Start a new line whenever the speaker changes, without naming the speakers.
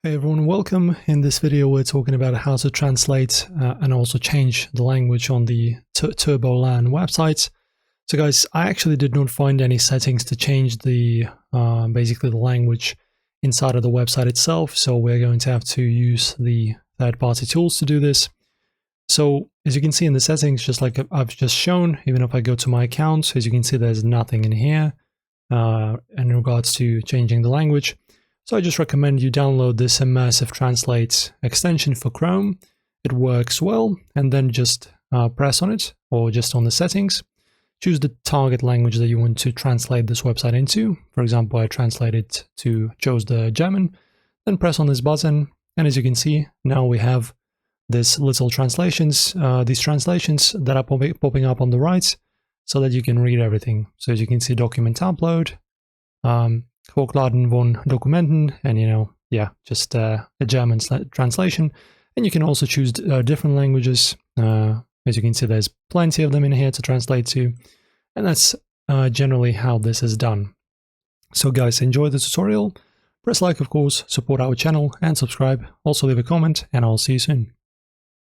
Hey everyone, welcome. In this video we're talking about how to translate and also change the language on the TurboLearn website. So guys, I actually did not find any settings to change the basically the language inside of the website itself, so we're going to have to use the third-party tools to do this. So as you can see in the settings, just like I've just shown, even if I go to my account, as you can see there's nothing in here in regards to changing the language. So I just recommend you download this Immersive Translate extension for Chrome. It works well, and then just press on it, or just on the settings. Choose the target language that you want to translate this website into. For example, I chose the German, then press on this button, and as you can see, now we have these little translations, these translations that are popping up on the right, so that you can read everything. So as you can see, document upload, Hochladen von Dokumenten, and just a German translation. And you can also choose different languages. As you can see, there's plenty of them in here to translate to, and that's generally how this is done. So guys, enjoy the tutorial. Press like, of course, support our channel and subscribe. Also leave a comment, and I'll see you soon.